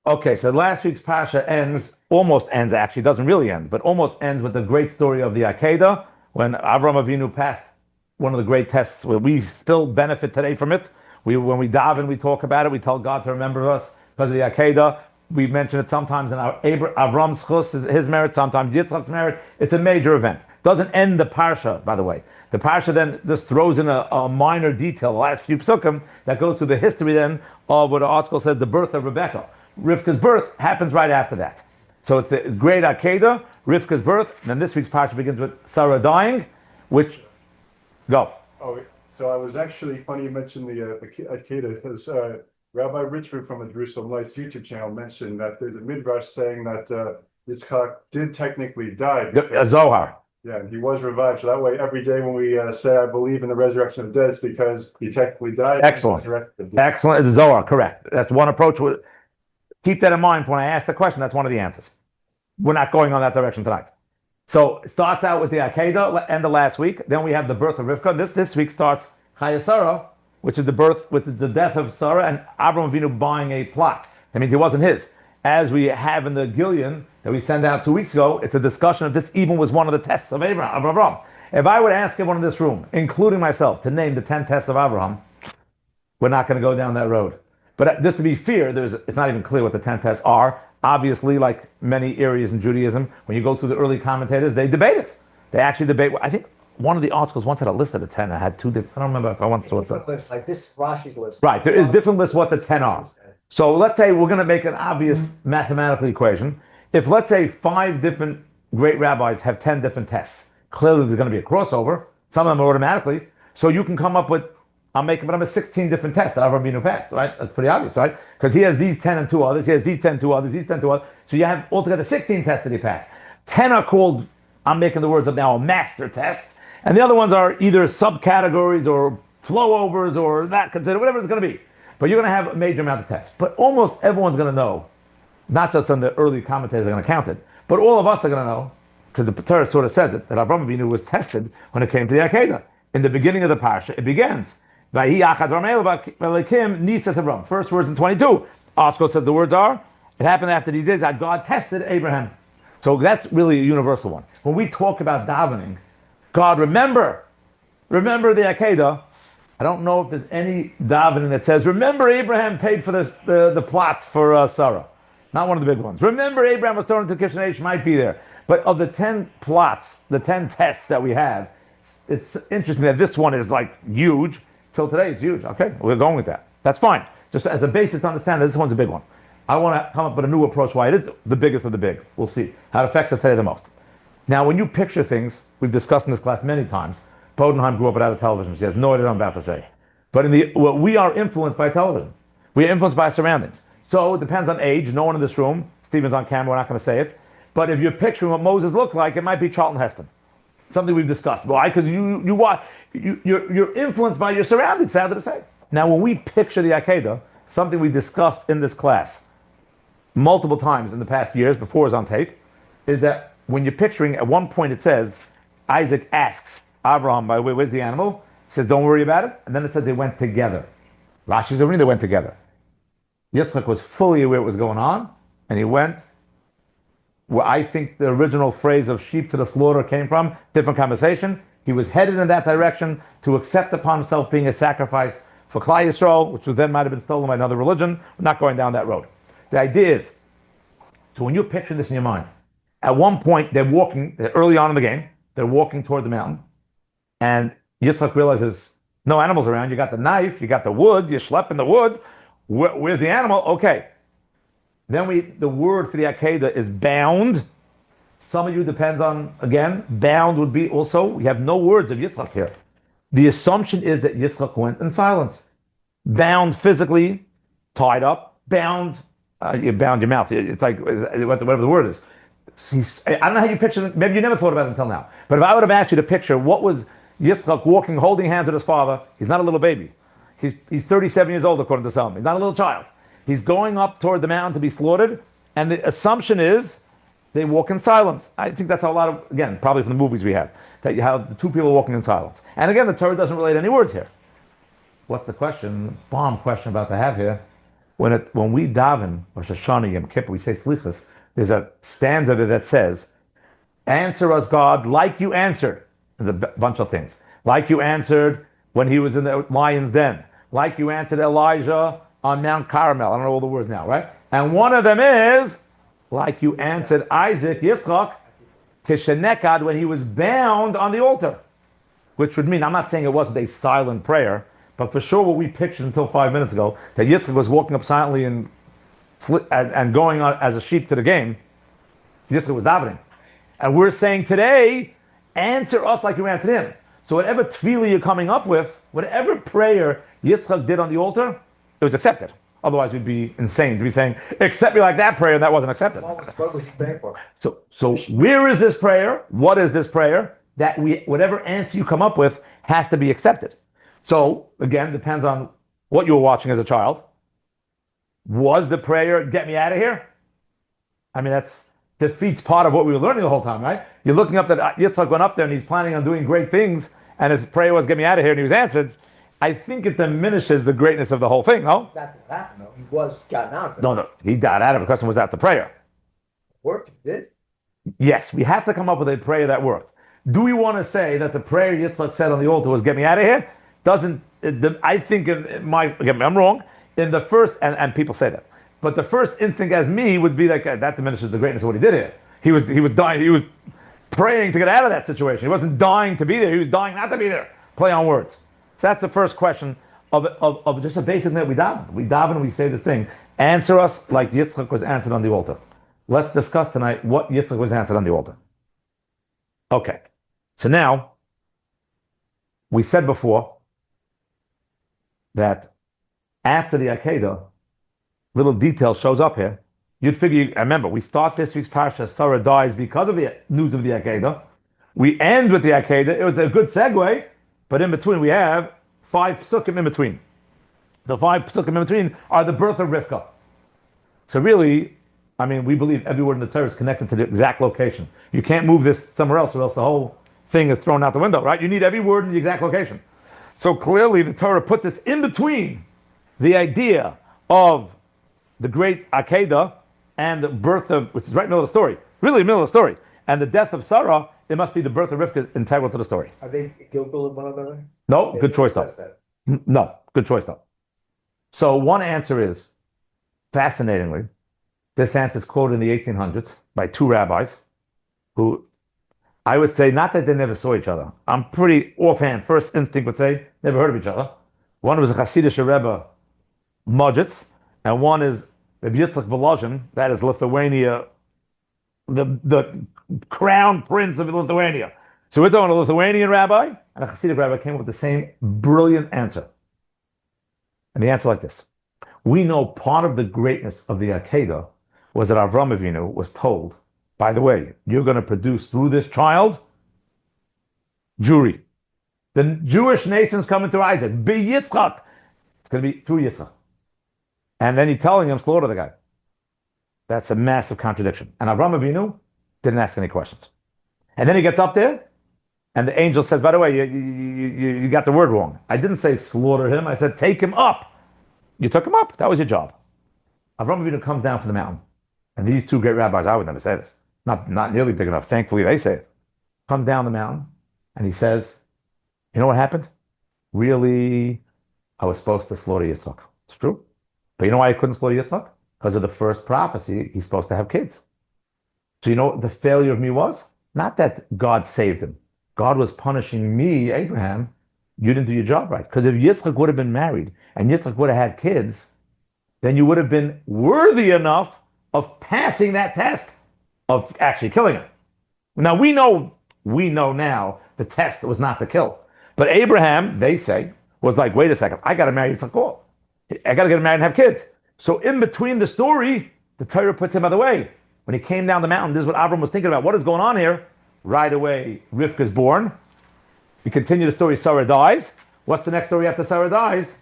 Okay, so last week's Pasha almost ends actually, doesn't really end, but almost ends with the great story of the akeida when Avram Avinu passed one of the great tests where we still benefit today from it. When we daven, we talk about it, we tell God to remember us because of the akeida. We mention it sometimes in our Avram's chus, his merit, sometimes Yitzchak's merit. It's a major event. Doesn't end the Parsha, by the way. The Parsha then just throws in a minor detail, the last few psukim, that goes through the history then of what the article says, the birth of Rebecca. Rivka's birth happens right after that. So it's the great akeida, Rivka's birth, and then this week's parsha begins with Sarah dying, which, go. Oh, so I was actually funny you mentioned the akeida because Rabbi Richmond from the Jerusalem Lights YouTube channel mentioned that there's a midrash saying that Yitzchak did technically die. Zohar. Yeah, and he was revived. So that way, every day when we say I believe in the resurrection of the dead, it's because he technically died. Excellent. Excellent. It's Zohar, correct. That's one approach. Keep that in mind when I ask the question. That's one of the answers. We're not going on that direction tonight. So it starts out with the akeida, end of last week. Then we have the birth of Rivka. This week starts Chaya Sarah, which is the birth, with the death of Sarah and Abraham Avinu buying a plot. That means it wasn't his. As we have in the Gillian that we sent out 2 weeks ago, it's a discussion if this even was one of the tests of Abraham. If I would ask everyone in this room, including myself, to name the 10 tests of Abraham, we're not going to go down that road. But just to be fair, it's not even clear what the 10 tests are. Obviously, like many areas in Judaism, when you go through the early commentators, they debate it. They actually debate. I think one of the articles once had a list of the 10 that had two different. I don't remember if I once saw it. Lists, like this Rashi's list. Right, there is different lists what the 10 are. So let's say we're going to make an obvious mathematical equation. If let's say 5 different great rabbis have 10 different tests, clearly there's going to be a crossover. Some of them are automatically. So you can come up with, I'm a 16 different tests that Avraham Avinu passed, right? That's pretty obvious, right? Because he has these 10 and 2 others, he has these 10, 2 others, these 10, 2 others. So you have altogether 16 tests that he passed. 10 are called, I'm making the words up now, master tests. And the other ones are either subcategories or flowovers or that considered, whatever it's going to be. But you're going to have a major amount of tests. But almost everyone's going to know, not just on the early commentators are going to count it, but all of us are going to know, because the Torah sort of says it, that Avraham Avinu was tested when it came to the akeida. In the beginning of the parsha, it begins. First words in 22. Osco says the words are, it happened after these days that God tested Abraham. So that's really a universal one. When we talk about davening, God, remember the akeida. I don't know if there's any davening that says, remember Abraham paid for the plot for Sarah. Not one of the big ones. Remember Abraham was thrown into Kishanesh, might be there. But of the 10 plots, the 10 tests that we have, it's interesting that this one is like huge. Till today, it's huge. Okay, we're going with that. That's fine. Just as a basis to understand that this one's a big one. I want to come up with a new approach why it is the biggest of the big. We'll see how it affects us today the most. Now, when you picture things, we've discussed in this class many times, Bodenheim grew up without a television. She has no idea what I'm about to say. But we are influenced by television. We are influenced by our surroundings. So it depends on age. No one in this room, Stephen's on camera, we're not going to say it. But if you're picturing what Moses looked like, it might be Charlton Heston. Something we've discussed. Why? Because you're influenced by your surroundings, sad to say. Now, when we picture the akeida, something we discussed in this class multiple times in the past years, before it was on tape, is that when you're picturing, at one point it says, Isaac asks Abraham, by the way, where's the animal? He says, don't worry about it. And then it said they went together. Rashi's reading, they went together. Yitzchak was fully aware what was going on, and he went where I think the original phrase of sheep to the slaughter came from, different conversation. He was headed in that direction to accept upon himself being a sacrifice for Klal Yisrael, which then might have been stolen by another religion. We're not going down that road. The idea is, so when you picture this in your mind, at one point they're walking, early on in the game, they're walking toward the mountain, and Yitzchak realizes, no animals around, you got the knife, you got the wood, you're schlepping the wood, where's the animal? Okay. Then the word for the akeida is bound. Some of you depends on, again, bound would be also, we have no words of Yitzchak here. The assumption is that Yitzchak went in silence. Bound physically, tied up, bound, you bound your mouth. It's like, whatever the word is. I don't know how you picture it. Maybe you never thought about it until now. But if I would have asked you to picture what was Yitzchak walking, holding hands with his father, he's not a little baby. He's 37 years old, according to some. He's not a little child. He's going up toward the mountain to be slaughtered, and the assumption is they walk in silence. I think that's how a lot of, again, probably from the movies we have, that how the two people are walking in silence. And again, the Torah doesn't relate any words here. What's the question? Bomb question about to have here. when we daven Rosh Hashanah Yom Kippur, we say Slichas. There's a stanza there that says, "Answer us, God, like you answered." There's a bunch of things. Like you answered when he was in the lion's den. Like you answered Elijah on Mount Carmel. I don't know all the words now, right? And one of them is, like you answered Isaac, Yitzchak, Kishenekad, when he was bound on the altar. Which would mean, I'm not saying it wasn't a silent prayer, but for sure what we pictured until 5 minutes ago, that Yitzchak was walking up silently and going on as a sheep to the game. Yitzchak was davening. And we're saying today, answer us like you answered him. So whatever tefillah you're coming up with, whatever prayer Yitzchak did on the altar, it was accepted. Otherwise, we'd be insane to be saying, accept me like that prayer, and that wasn't accepted. What was he praying for? So where is this prayer? What is this prayer? That whatever answer you come up with has to be accepted. So again, depends on what you were watching as a child. Was the prayer, get me out of here? I mean, that's defeats part of what we were learning the whole time, right? You're looking up that Yitzchak went up there and he's planning on doing great things, and his prayer was, get me out of here, and he was answered. I think it diminishes the greatness of the whole thing, no? That didn't happen, though. He was gotten out of it. No, he got out of it. The question was that the prayer. Worked, it did. Yes, we have to come up with a prayer that worked. Do we want to say that the prayer Yitzchak said on the altar was, get me out of here? I think, again, I'm wrong, in the first, and people say that, but the first instinct as me would be like, that diminishes the greatness of what he did here. He was dying, he was praying to get out of that situation. He wasn't dying to be there, he was dying not to be there. Play on words. So that's the first question of just a basic thing that we daven. We daven and we say this thing, answer us like Yitzchak was answered on the altar. Let's discuss tonight what Yitzchak was answered on the altar. Okay, so now, we said before that after the akeida, little detail shows up here. You'd figure, remember, we start this week's parsha, Sarah dies because of the news of the akeida. We end with the akeida. It was a good segue, but in between we have 5 psukim in between. The 5 psukim in between are the birth of Rivka. So really, I mean, we believe every word in the Torah is connected to the exact location. You can't move this somewhere else or else the whole thing is thrown out the window, right? You need every word in the exact location. So clearly the Torah put this in between the idea of the great akeida and the birth of, which is right in the middle of the story, really in the middle of the story, and the death of Sarah. It must be the birth of Rivka is integral to the story. Are they guilty of one another? No, good choice though. No, good choice though. So one answer is, fascinatingly, this answer is quoted in the 1800s by 2 rabbis who, I would say, not that they never saw each other. I'm pretty offhand, first instinct would say, never heard of each other. One was a Hasidic Rebbe, Mojitz, and one is Rabbi Yitzchak Volozhin, that is Lithuania, the crown prince of Lithuania. So we're talking a Lithuanian rabbi and a Hasidic rabbi came up with the same brilliant answer. And the answer like this. We know part of the greatness of the akeida was that Avram Avinu was told, by the way, you're going to produce through this child Jewry. The Jewish nation's coming through Isaac. Be Yitzchak. It's going to be through Yitzchak. And then he's telling him, slaughter the guy. That's a massive contradiction. And Avram Avinu didn't ask any questions. And then he gets up there, and the angel says, by the way, you got the word wrong. I didn't say slaughter him. I said, take him up. You took him up. That was your job. Avram Avinu comes down from the mountain. And these 2 great rabbis, I would never say this. Not nearly big enough. Thankfully, they say it. Comes down the mountain, and he says, you know what happened? Really, I was supposed to slaughter Yitzchak. It's true. But you know why I couldn't slaughter Yitzchak? Because of the first prophecy, he's supposed to have kids. So you know what the failure of me was? Not that God saved him. God was punishing me, Abraham. You didn't do your job right. Because if Yitzchak would have been married and Yitzchak would have had kids, then you would have been worthy enough of passing that test of actually killing him. Now we know now the test was not to kill. But Abraham, they say, was like, wait a second, I got to marry Yitzchak. I got to get him married and have kids. So in between the story, the Torah puts him out of the way. When he came down the mountain, this is what Avram was thinking about. What is going on here? Right away, Rivka is born. We continue the story, Sarah dies. What's the next story after Sarah dies?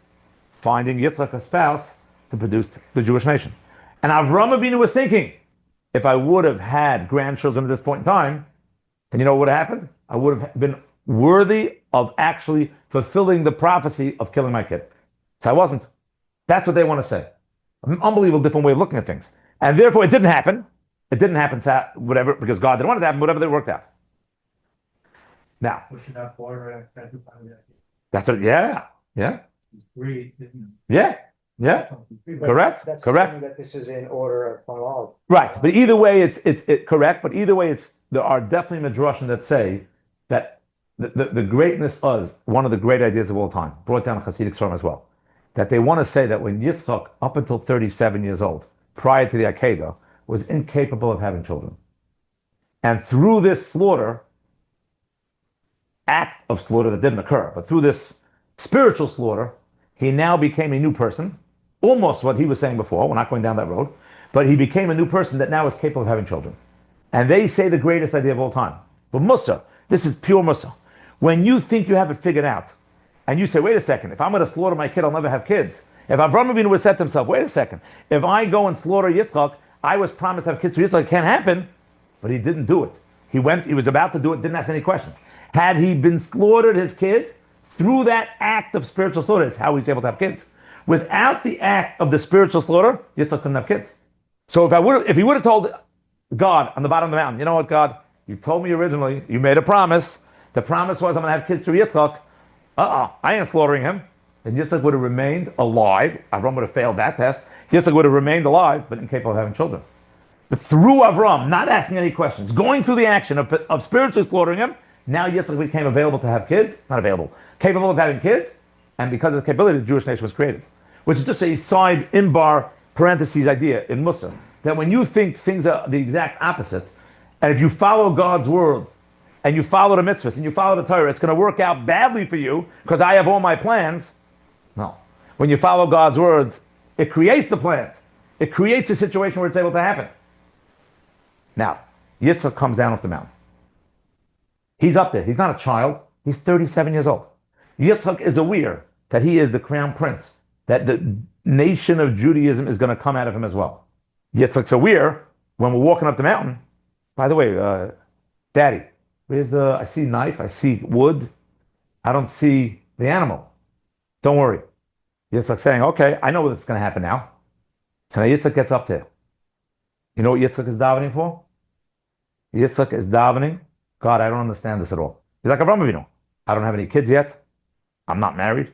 Finding Yitzchak, a spouse, to produce the Jewish nation. And Avram Avinu was thinking, if I would have had grandchildren at this point in time, then you know what would have happened? I would have been worthy of actually fulfilling the prophecy of killing my kid. So I wasn't. That's what they want to say. An unbelievable different way of looking at things. And therefore it didn't happen. It didn't happen, whatever, because God didn't want it to happen, whatever, they worked out. Now, that's what, yeah. Yeah. Correct. That's Correct. assuming that this is in order chronological. Right, but either way, it's correct. But either way, there are definitely midrashim that say that the greatness is one of the great ideas of all time, brought down in Hasidic Sfarim as well. That they want to say that when Yitzchak, up until 37 years old, prior to the akeida, was incapable of having children, and through this slaughter, act of slaughter that didn't occur, but through this spiritual slaughter, he now became a new person. Almost what he was saying before. We're not going down that road. But he became a new person that now is capable of having children. And they say the greatest idea of all time. But Musa, this is pure Musa. When you think you have it figured out, and you say, wait a second, if I'm going to slaughter my kid, I'll never have kids. If Avraham Avinu would have said to himself, wait a second, if I go and slaughter Yitzchak, I was promised to have kids for Yitzchak, it can't happen. But he didn't do it. He was about to do it, didn't ask any questions. Had he been slaughtered his kid, through that act of spiritual slaughter is how he's able to have kids. Without the act of the spiritual slaughter, Yitzchak couldn't have kids. So if he would have told God on the bottom of the mountain, you know what, God, you told me originally, you made a promise. The promise was I'm going to have kids through Yitzchak. I ain't slaughtering him. And Yitzchak would have remained alive. Avram would have failed that test. Yitzchak would have remained alive, but incapable of having children. But through Avram, not asking any questions, going through the action of spiritually slaughtering him, now Yitzchak became available to have kids. Not available. Capable of having kids. And because of the capability, the Jewish nation was created. Which is just a side imbar parentheses idea in Musa, that when you think things are the exact opposite, and if you follow God's word, and you follow the mitzvahs, and you follow the Torah, it's going to work out badly for you, because I have all my plans. No. When you follow God's words, it creates the plans. It creates a situation where it's able to happen. Now, Yitzchak comes down off the mountain. He's up there. He's not a child. He's 37 years old. Yitzchak is aware that he is the crown prince, that the nation of Judaism is going to come out of him as well. Yitzchak's aware when we're walking up the mountain. By the way, Daddy, I see knife, I see wood, I don't see the animal. Don't worry. Yitzchak's saying, okay, I know what's going to happen now. So now Yitzchak gets up there. You know what Yitzchak is davening for? Yitzchak is davening, God, I don't understand this at all. He's like, Avraham Avinu, I don't have any kids yet. I'm not married.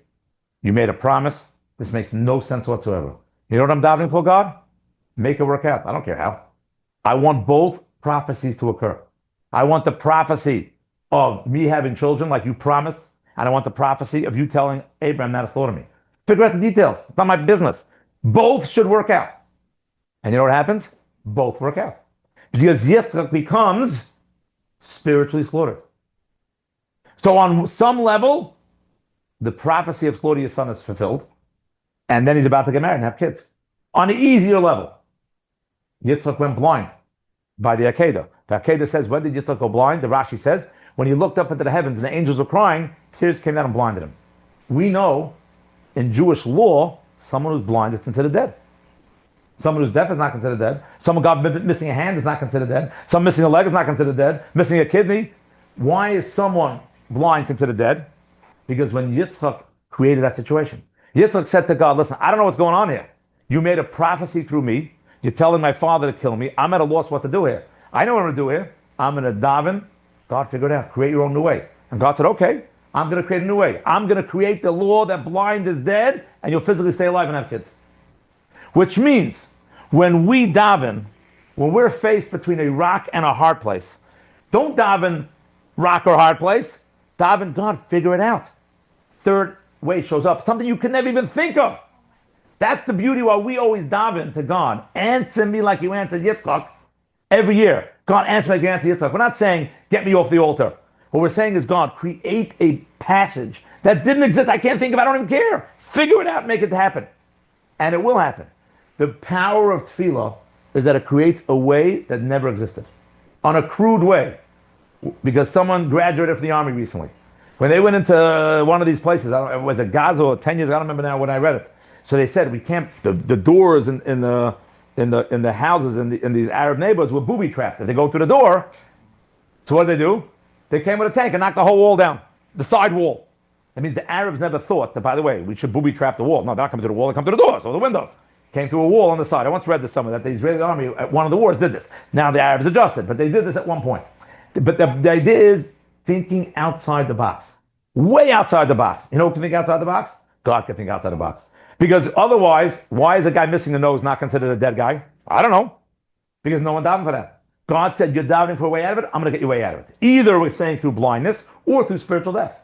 You made a promise. This makes no sense whatsoever. You know what I'm davening for, God? Make it work out. I don't care how. I want both prophecies to occur. I want the prophecy of me having children like you promised, and I want the prophecy of you telling Abraham not to slaughter me. Figure out the details. It's not my business. Both should work out. And you know what happens? Both work out. Because Yitzchak becomes spiritually slaughtered. So on some level, the prophecy of slaughter your son is fulfilled, and then he's about to get married and have kids. On an easier level, Yitzchak went blind by the akeida. The akeida says, when did Yitzchak go blind? The Rashi says, when he looked up into the heavens and the angels were crying, tears came down and blinded him. We know, in Jewish law, someone who's blind is considered dead. Someone who's deaf is not considered dead. Someone got missing a hand is not considered dead. Someone missing a leg is not considered dead. Missing a kidney. Why is someone blind considered dead? Because when Yitzchak created that situation, Yitzchak said to God, listen, I don't know what's going on here. You made a prophecy through me. You're telling my father to kill me. I'm at a loss what to do here. I know what I'm going to do here. I'm going to daven. God, figure it out. Create your own new way. And God said, okay, I'm going to create a new way. I'm going to create the law that blind is dead and you'll physically stay alive and have kids. Which means when we daven, when we're faced between a rock and a hard place, don't daven rock or hard place. Daven, God, figure it out. Third way shows up. Something you can never even think of. That's the beauty why we always daven to God. Answer me like you answered Yitzchak every year. God, answer me like you answered Yitzchak. We're not saying, get me off the altar. What we're saying is, God, create a passage that didn't exist. I can't think of it. I don't even care. Figure it out and make it happen. And it will happen. The power of tefillah is that it creates a way that never existed. On a crude way. Because someone graduated from the army recently. When they went into one of these places, was it Gaza or 10 years, I don't remember now when I read it. So they said, we can't, the doors in the houses in these Arab neighborhoods were booby traps. If they go through the door, so what do? They came with a tank and knocked the whole wall down, the side wall. That means the Arabs never thought that, by the way, we should booby trap the wall. No, they're not coming to the wall, they come to the doors or the windows. came to a wall on the side. I once read this somewhere that the Israeli army at one of the wars did this. Now the Arabs adjusted, but they did this at one point. But the idea is thinking outside the box, way outside the box. You know who can think outside the box? God can think outside the box. Because otherwise, why is a guy missing the nose not considered a dead guy? I don't know. Because no one davened for that. God said, you're davening for a way out of it, I'm going to get your way out of it. Either we're saying through blindness or through spiritual death.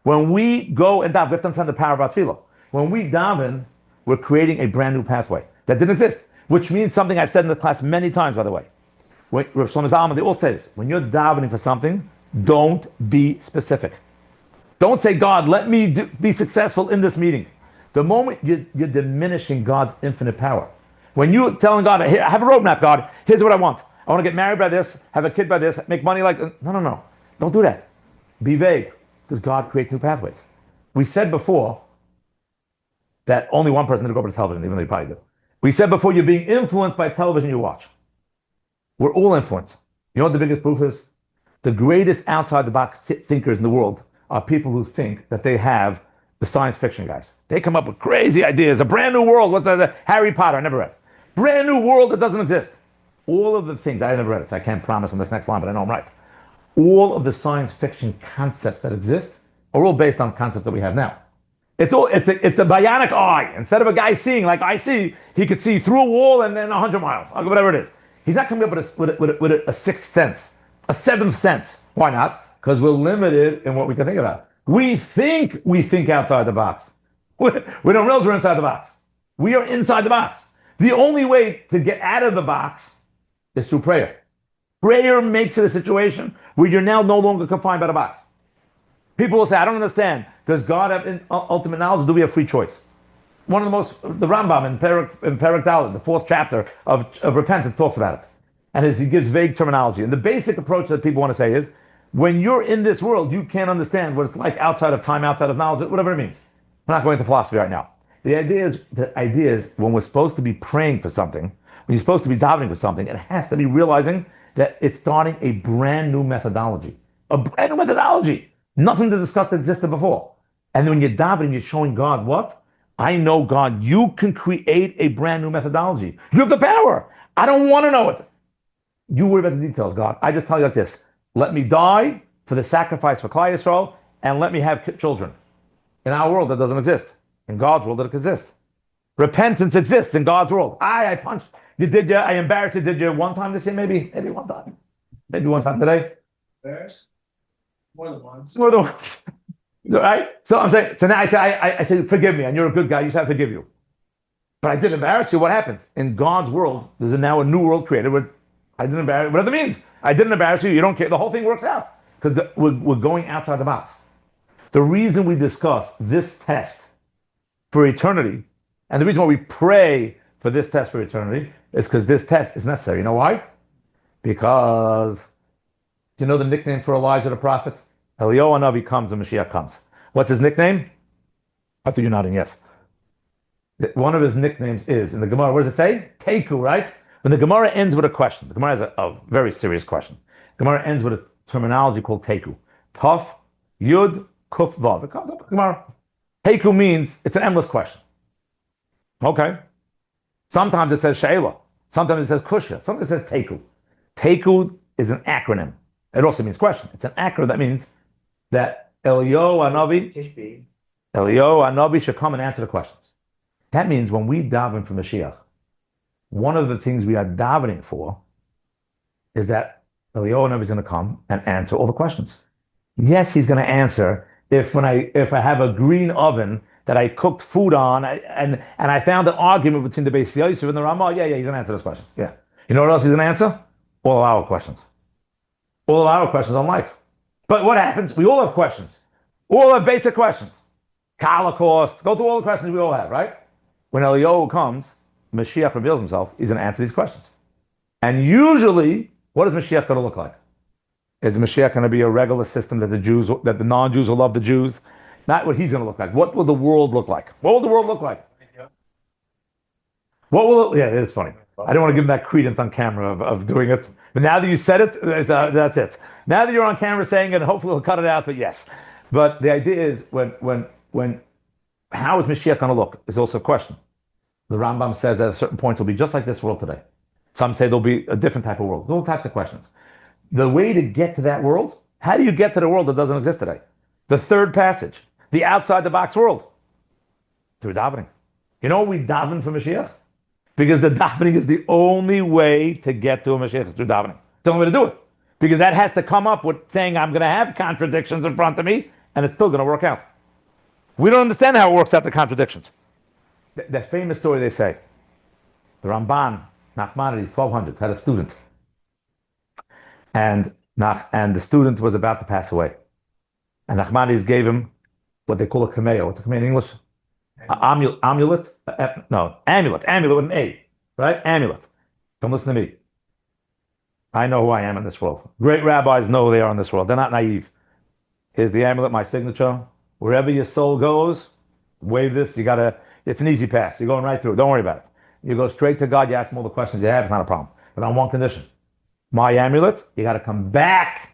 When we go and daven, we have to understand the power of our tefillah. When we daven, we're creating a brand new pathway that didn't exist, which means something I've said in the class many times, by the way. Rav Shlomo Zalman, they all say this. When you're davening for something, don't be specific. Don't say, God, let me be successful in this meeting. The moment you're diminishing God's infinite power. When you're telling God, here, I have a roadmap, God, here's what I want. I want to get married by this, have a kid by this, make money like... No. Don't do that. Be vague, because God creates new pathways. We said before that only one person did go over to television, even though you probably do. We said before you're being influenced by television you watch. We're all influenced. You know what the biggest proof is? The greatest outside-the-box thinkers in the world are people who think that they have the science fiction guys. They come up with crazy ideas, a brand new world. What's the Harry Potter? I never read. Brand new world that doesn't exist. All of the things, I never read it, so I can't promise on this next line, but I know I'm right. All of the science fiction concepts that exist are all based on concepts that we have now. It's a bionic eye. Instead of a guy seeing like I see, he could see through a wall and then 100 miles, whatever it is. He's not coming up with a sixth sense, a seventh sense. Why not? Because we're limited in what we can think about. We think outside the box. We don't realize we're inside the box. We are inside the box. The only way to get out of the box is through prayer. Prayer makes it a situation where you're now no longer confined by the box. People will say, I don't understand. Does God have ultimate knowledge? Do we have free choice? The Rambam in Perek Dalet, the 4th chapter of repentance, talks about it. And he gives vague terminology. And the basic approach that people want to say is, when you're in this world, you can't understand what it's like outside of time, outside of knowledge, whatever it means. We're not going into philosophy right now. The idea is when we're supposed to be praying for something, when you're supposed to be davening for something, it has to be realizing that it's starting a brand new methodology. A brand new methodology. Nothing to discuss that existed before. And then when you're davening, you're showing God what? I know, God, you can create a brand new methodology. You have the power. I don't want to know it. You worry about the details, God. I just tell you like this. Let me die for the sacrifice for Klal Yisrael, and let me have children. In our world, that doesn't exist. In God's world, it exists. Repentance exists in God's world. I punched. I embarrassed you. Did you one time this year? Maybe one time. Maybe one time today. Embarrassed? More than once. More than once. Right? So I'm saying, so now I say, forgive me, and you're a good guy, you said I forgive you. But I didn't embarrass you. What happens? In God's world, there's now a new world created where I didn't embarrass you. Whatever that means. I didn't embarrass you, you don't care. The whole thing works out. Because we're going outside the box. The reason we discuss this test for eternity, and the reason why we pray for this test for eternity, is because this test is necessary. You know why? Because, do you know the nickname for Elijah the prophet? Eliyahu Hanavi comes and Mashiach comes. What's his nickname? I think you're nodding yes. One of his nicknames is, in the Gemara, what does it say? Teku, right? When the Gemara ends with a question, the Gemara has a very serious question. The Gemara ends with a terminology called Teku. Taf, Yud, Kuf, Vav. It comes up in the Gemara. Teku means it's an endless question. Okay. Sometimes it says She'ela. Sometimes it says Kusha. Sometimes it says Teku. Teku is an acronym. It also means question. It's an acronym that means that Eliyahu Hanavi should come and answer the questions. That means when we daven for Mashiach, one of the things we are davening for is that Eliyahu Hanavi is going to come and answer all the questions. Yes, he's going to answer if I have a green oven that I cooked food on and I found an argument between the Beis Yosef and the Ramah. Yeah, he's going to answer this question. Yeah. You know what else he's going to answer? All of our questions. All of our questions on life. But what happens? We all have questions. All have basic questions. Holocaust. Go through all the questions we all have, right? When Eliyahu comes, Mashiach reveals himself, he's going to answer these questions. And usually, what is Mashiach going to look like? Is Mashiach going to be a regular system that the non-Jews will love the Jews? Not what he's going to look like. What will the world look like? What will the world look like? Yeah, it's funny. I don't want to give him that credence on camera of doing it. But now that you said it, that's it. Now that you're on camera saying it, hopefully he'll cut it out, but yes. But the idea is, how is Mashiach going to look is also a question. The Rambam says at a certain point it'll be just like this world today. Some say there'll be a different type of world. All types of questions. The way to get to that world, how do you get to the world that doesn't exist today? The third passage, the outside the box world. Through davening. You know what we daven for Mashiach? Because the davening is the only way to get to a Mashiach, through davening. It's the only way to do it. Because that has to come up with saying, I'm going to have contradictions in front of me, and it's still going to work out. We don't understand how it works out, the contradictions. That famous story they say, the Ramban, Nachmanides, 1200s, had a student. And the student was about to pass away. And Nachmanides gave him what they call a kameo. What's a kameo in English? Amulet? Amulet with an A, right? Amulet. Don't listen to me. I know who I am in this world. Great rabbis know who they are in this world. They're not naive. Here's the amulet, my signature. Wherever your soul goes, wave this. It's an easy pass. You're going right through. Don't worry about it. You go straight to God. You ask him all the questions you have. It's not a problem. But on one condition. My amulet, you got to come back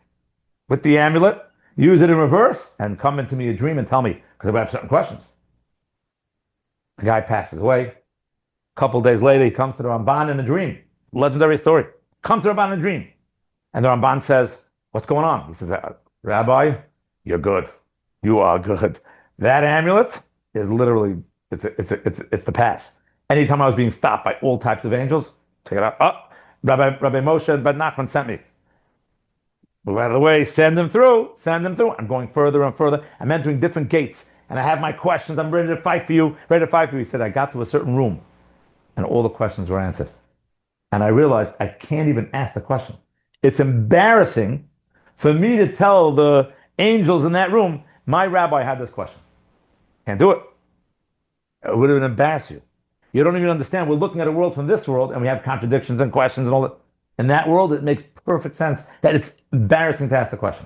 with the amulet, use it in reverse, and come into me a dream and tell me, because I have certain questions. The guy passes away. A couple days later, he comes to the Ramban in a dream. Legendary story. Comes to the Ramban in a dream. And the Ramban says, what's going on? He says, Rabbi, you're good. You are good. That amulet is literally, it's the pass. Anytime I was being stopped by all types of angels, take it out. Oh, Rabbi Moshe Ben Nachman sent me. Move out of the way, send them through. I'm going further and further. I'm entering different gates. And I have my questions. I'm ready to fight for you. He said, I got to a certain room. And all the questions were answered. And I realized I can't even ask the question. It's embarrassing for me to tell the angels in that room, my rabbi had this question. Can't do it. It would have embarrassed you. You don't even understand. We're looking at a world from this world, and we have contradictions and questions and all that. In that world, it makes perfect sense that it's embarrassing to ask the question.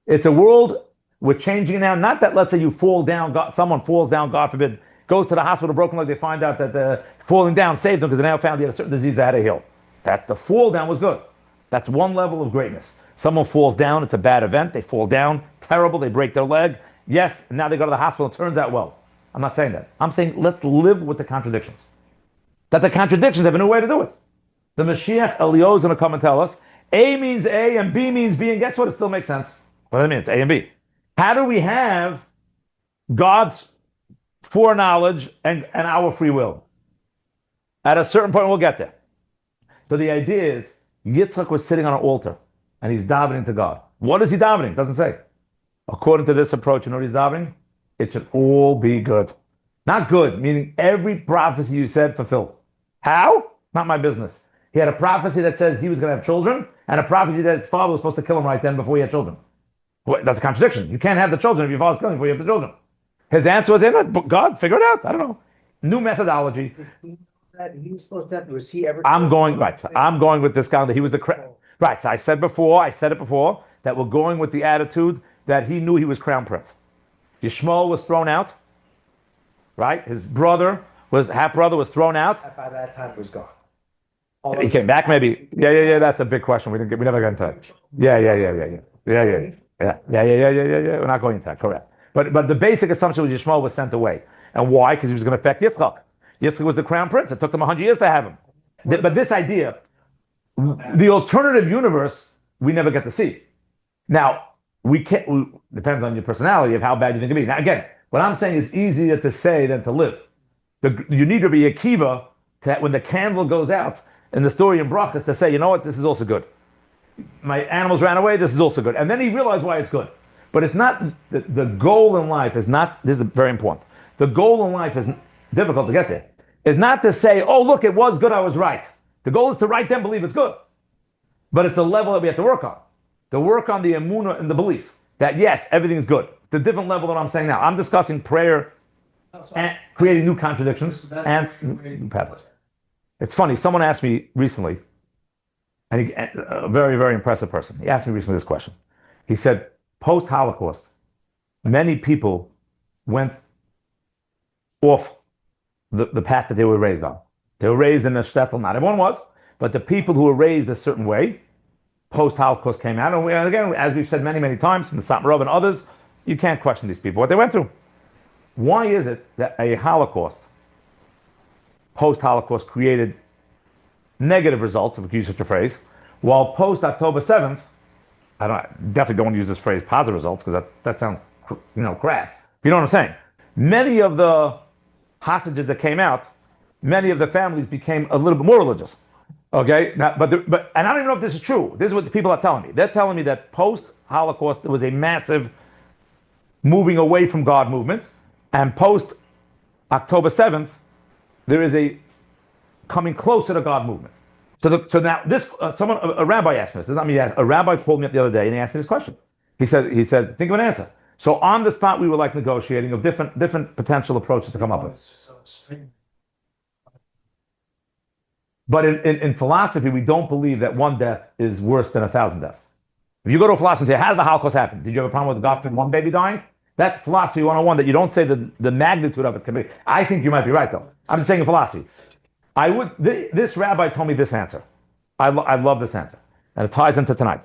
It's a world we're changing it now. Not that, let's say you fall down, someone falls down, God forbid, goes to the hospital, broken leg, they find out that the falling down saved them because they now found they had a certain disease they had to heal. That's the fall down was good. That's one level of greatness. Someone falls down, it's a bad event, they fall down, terrible, they break their leg. Yes, and now they go to the hospital, it turns out well. I'm not saying that. I'm saying let's live with the contradictions. That the contradictions have a new way to do it. The Mashiach Elio is going to come and tell us A means A and B means B, and guess what? It still makes sense. What do I mean? It's A and B. How do we have God's foreknowledge and our free will? At a certain point, we'll get there. So the idea is, Yitzchak was sitting on an altar, and he's davening to God. What is he davening? It doesn't say. According to this approach, you know what he's davening? It should all be good. Not good, meaning every prophecy you said fulfilled. How? Not my business. He had a prophecy that says he was going to have children, and a prophecy that his father was supposed to kill him right then before he had children. Well, that's a contradiction. You can't have the children if your father's killing before you have the children. His answer was, God, figure it out. I don't know. New methodology. That he was supposed to have, was he ever? I'm going with this guy that he was the right. So I said it before, that we're going with the attitude that he knew he was crown prince. Yishmael was thrown out, right? His half brother was thrown out. By that time, it was gone. He came back, maybe. Yeah. That's a big question. We never got into that. Yeah. We're not going into that. Correct. But the basic assumption was Yishmael was sent away, and why? Because he was going to affect Yitzchak. Yitzchak was the crown prince. It took them 100 years to have him. But this idea, the alternative universe, we never get to see. Now, depends on your personality of how bad you think it be. Now, again, what I'm saying is easier to say than to live. You need to be akiva when the candle goes out in the story in Brachas to say, you know what, this is also good. My animals ran away, this is also good. And then he realized why it's good. But it's not, the goal in life is not, this is very important. The goal in life is difficult to get there. Is not to say, oh, look, it was good, I was right. The goal is to right then believe it's good. But it's a level that we have to work on. To work on the emunah and the belief that, yes, everything's good. It's a different level than I'm saying now. I'm discussing prayer and creating new contradictions and new pathways. It's funny, someone asked me recently, and a very, very impressive person, he asked me recently this question. He said, post-Holocaust, many people went off the path that they were raised on. They were raised in a shtetl, not everyone was, but the people who were raised a certain way, post-Holocaust came out, and again, as we've said many, many times, from the Satmarov and others, you can't question these people, what they went through. Why is it that a Holocaust, post-Holocaust created negative results, if we can use such a phrase, while post-October 7th, definitely don't want to use this phrase positive results because that sounds crass. You know what I'm saying? Many of the hostages that came out, many of the families became a little bit more religious. Okay, now, but and I don't even know if this is true. This is what the people are telling me. They're telling me that post-Holocaust there was a massive moving away from God movement, and post-October 7th there is a coming closer to God movement. So now this a rabbi asked me this. A rabbi called me up the other day and he asked me this question. He said, think of an answer. So on the spot we were like negotiating of different potential approaches to come up with. But in philosophy, we don't believe that one death is worse than 1,000 deaths. If you go to a philosopher and say, how did the Holocaust happen? Did you have a problem with God from one baby dying? That's philosophy 101, that you don't say the magnitude of it can be. I think you might be right, though. I'm just saying in philosophy. This rabbi told me this answer. I love this answer. And it ties into tonight.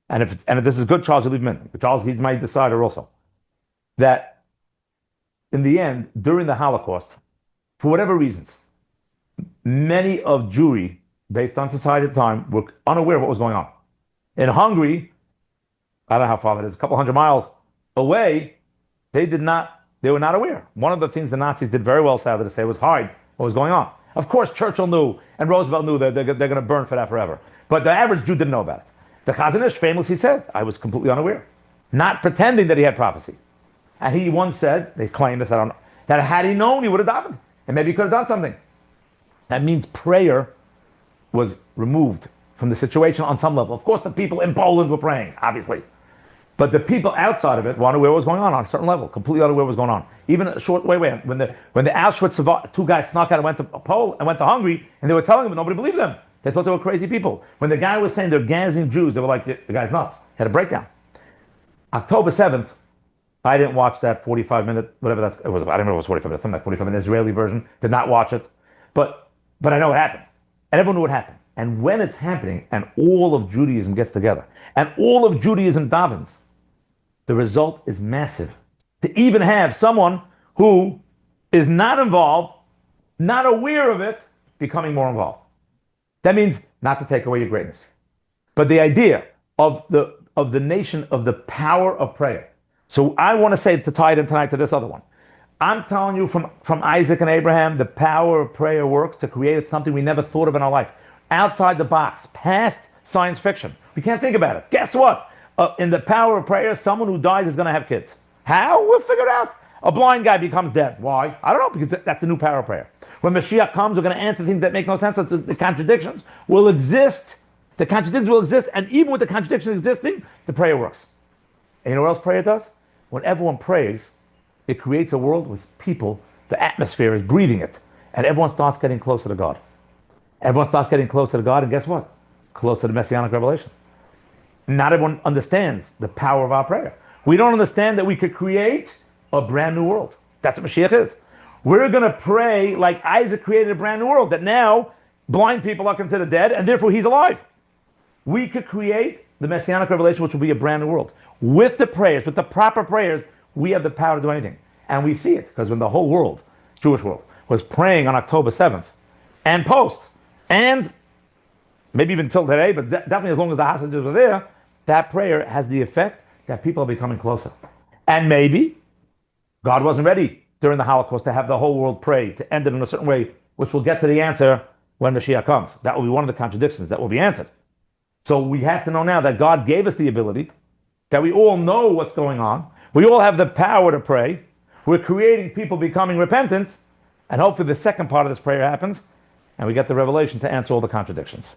And if this is good, Charles, you leave him in. Charles, he's my decider also. That in the end, during the Holocaust, for whatever reasons, many of Jewry, based on society at the time, were unaware of what was going on. In Hungary, I don't know how far that is, a couple hundred miles away, they were not aware. One of the things the Nazis did very well, sadly to say, was hide what was going on. Of course, Churchill knew, and Roosevelt knew that they're going to burn for that forever. But the average Jew didn't know about it. The Chazon Ish famously said, I was completely unaware, not pretending that he had prophecy. And he once said, they claim this, I don't know, that had he known, he would have died, and maybe he could have done something. That means prayer was removed from the situation on some level. Of course, the people in Poland were praying, obviously. But the people outside of it were unaware what was going on a certain level, completely unaware what was going on. Even a short way away. When the Auschwitz, two guys snuck out and went to Poland and went to Hungary, and they were telling them, but nobody believed them. They thought they were crazy people. When the guy was saying they're gassing Jews, they were like, the guy's nuts. He had a breakdown. October 7th, I didn't watch that 45-minute, whatever it was. I don't remember if it was 45 minutes, something like 45-minute Israeli version. Did not watch it. But I know what happened. And everyone knew what happened. And when it's happening, and all of Judaism gets together, and all of Judaism davens, the result is massive. To even have someone who is not involved, not aware of it, becoming more involved. That means not to take away your greatness. But the idea of the nation, of the power of prayer. So I want to say, to tie it in tonight to this other one. I'm telling you from Isaac and Abraham, the power of prayer works to create something we never thought of in our life. Outside the box, past science fiction. We can't think about it. Guess what? In the power of prayer, someone who dies is going to have kids. How? We'll figure it out. A blind guy becomes dead. Why? I don't know, because that's the new power of prayer. When Mashiach comes, we're going to answer things that make no sense. The contradictions will exist. The contradictions will exist, and even with the contradictions existing, the prayer works. And you know what else prayer does? When everyone prays, it creates a world with people, the atmosphere is breathing it, and everyone starts getting closer to God. Everyone starts getting closer to God, and guess what? Closer to Messianic revelation. Not everyone understands the power of our prayer. We don't understand that we could create a brand new world. That's what Mashiach is. We're going to pray like Isaac created a brand new world, that now blind people are considered dead, and therefore he's alive. We could create the Messianic revelation, which will be a brand new world. With the prayers, with the proper prayers, we have the power to do anything. And we see it, because when the whole world, Jewish world, was praying on October 7th, and post, and maybe even till today, but definitely as long as the hostages were there, that prayer has the effect that people are becoming closer. And maybe God wasn't ready during the Holocaust to have the whole world pray, to end it in a certain way, which we'll get to the answer when Mashiach comes. That will be one of the contradictions that will be answered. So we have to know now that God gave us the ability, that we all know what's going on. We all have the power to pray. We're creating people becoming repentant, and hopefully the second part of this prayer happens, and we get the revelation to answer all the contradictions.